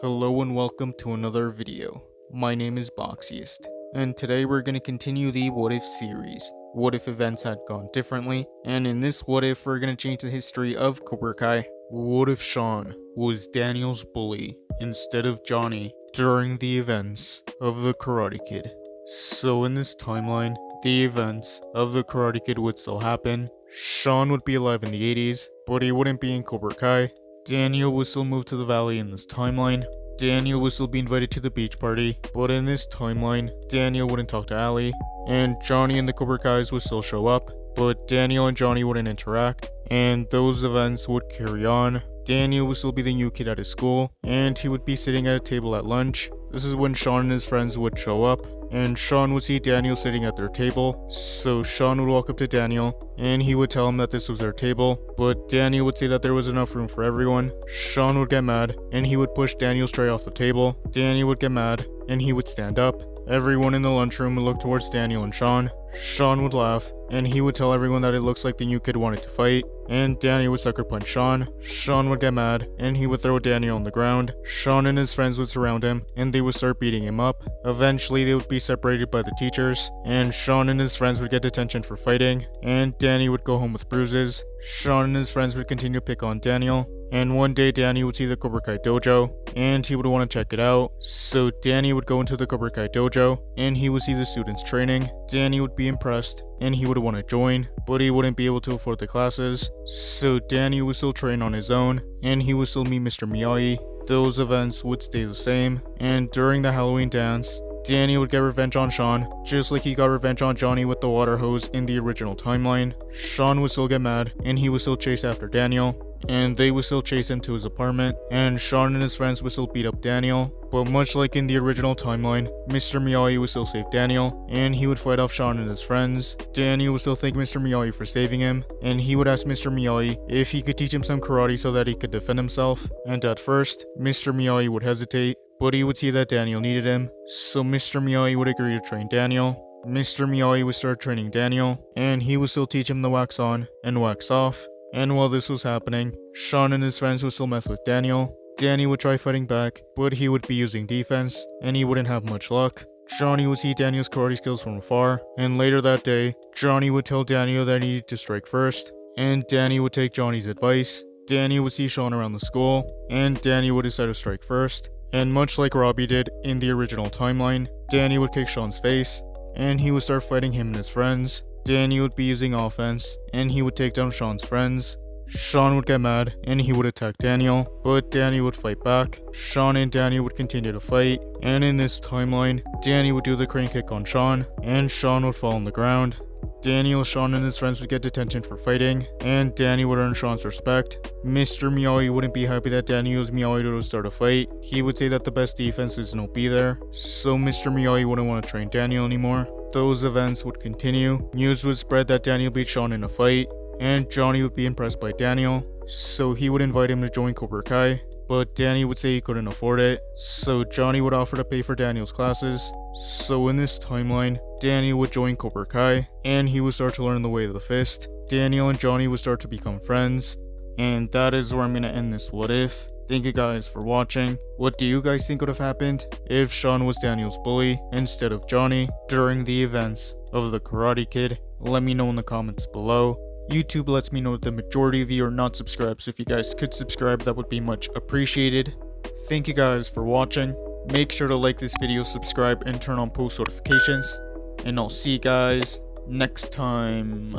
Hello and welcome to another video. My name is Boxiest, and today we're going to continue the What If series. What if events had gone differently? And in this What If, we're going to change the history of Cobra Kai. What if Shawn was Daniel's bully instead of Johnny during the events of the Karate Kid? So in this timeline, the events of the Karate Kid would still happen. Shawn would be alive in the 80s, but he wouldn't be in Cobra Kai. Daniel would still move to the valley in this timeline. Daniel would still be invited to the beach party, but in this timeline, Daniel wouldn't talk to Ali, and Johnny and the Cobra Kais would still show up, but Daniel and Johnny wouldn't interact, and those events would carry on. Daniel would still be the new kid at his school, and he would be sitting at a table at lunch. This is when Shawn and his friends would show up, and Shawn would see Daniel sitting at their table. So Shawn would walk up to Daniel, and he would tell him that this was their table, but Daniel would say that there was enough room for everyone. Shawn would get mad, and he would push Daniel's tray off the table. Daniel would get mad, and he would stand up. Everyone in the lunchroom would look towards Daniel and Shawn. Shawn would laugh, and he would tell everyone that it looks like the new kid wanted to fight, and Daniel would sucker punch Shawn. Shawn would get mad, and he would throw Daniel on the ground. Shawn and his friends would surround him, and they would start beating him up. Eventually, they would be separated by the teachers, and Shawn and his friends would get detention for fighting, and Danny would go home with bruises. Shawn and his friends would continue to pick on Daniel, and one day Danny would see the Cobra Kai dojo, and he would want to check it out. So Danny would go into the Cobra Kai dojo, and he would see the students training. Danny would be impressed, and he would want to join, but he wouldn't be able to afford the classes. So Danny would still train on his own, and he would still meet Mr. Miyagi. Those events would stay the same, and during the Halloween dance, Danny would get revenge on Shawn, just like he got revenge on Johnny with the water hose in the original timeline. Shawn would still get mad, and he would still chase after Daniel, and they would still chase him to his apartment, and Shawn and his friends would still beat up Daniel. But much like in the original timeline, Mr. Miyagi would still save Daniel, and he would fight off Shawn and his friends. Daniel would still thank Mr. Miyagi for saving him, and he would ask Mr. Miyagi if he could teach him some karate so that he could defend himself. And at first, Mr. Miyagi would hesitate, but he would see that Daniel needed him, so Mr. Miyagi would agree to train Daniel. Mr. Miyagi would start training Daniel, and he would still teach him the wax on and wax off. And while this was happening, Shawn and his friends would still mess with Daniel. Danny would try fighting back, but he would be using defense, and he wouldn't have much luck. Johnny would see Daniel's karate skills from afar, and later that day, Johnny would tell Daniel that he needed to strike first, and Danny would take Johnny's advice. Danny would see Shawn around the school, and Danny would decide to strike first. And much like Robbie did in the original timeline, Danny would kick Shawn's face, and he would start fighting him and his friends. Danny would be using offense, and he would take down Shawn's friends. Shawn would get mad, and he would attack Daniel, but Danny would fight back. Shawn and Danny would continue to fight, and in this timeline, Danny would do the crane kick on Shawn, and Shawn would fall on the ground. Daniel, Shawn, and his friends would get detention for fighting, and Danny would earn Shawn's respect. Mr. Miyagi wouldn't be happy that Danny used Miyagi to start a fight. He would say that the best defense is no be there, so Mr. Miyagi wouldn't want to train Daniel anymore. Those events would continue. News would spread that Daniel beat Shawn in a fight, and Johnny would be impressed by Daniel, so he would invite him to join Cobra Kai. But Danny would say he couldn't afford it, so Johnny would offer to pay for Daniel's classes. So in this timeline, Daniel would join Cobra Kai, and he would start to learn the way of the fist. Daniel and Johnny would start to become friends, and that is where I'm gonna end this What If. Thank you guys for watching. What do you guys think would have happened if Shawn was Daniel's bully instead of Johnny during the events of the Karate Kid? Let me know in the comments below. YouTube lets me know that the majority of you are not subscribed, so if you guys could subscribe, that would be much appreciated. Thank you guys for watching. Make sure to like this video, subscribe, and turn on post notifications. And I'll see you guys next time.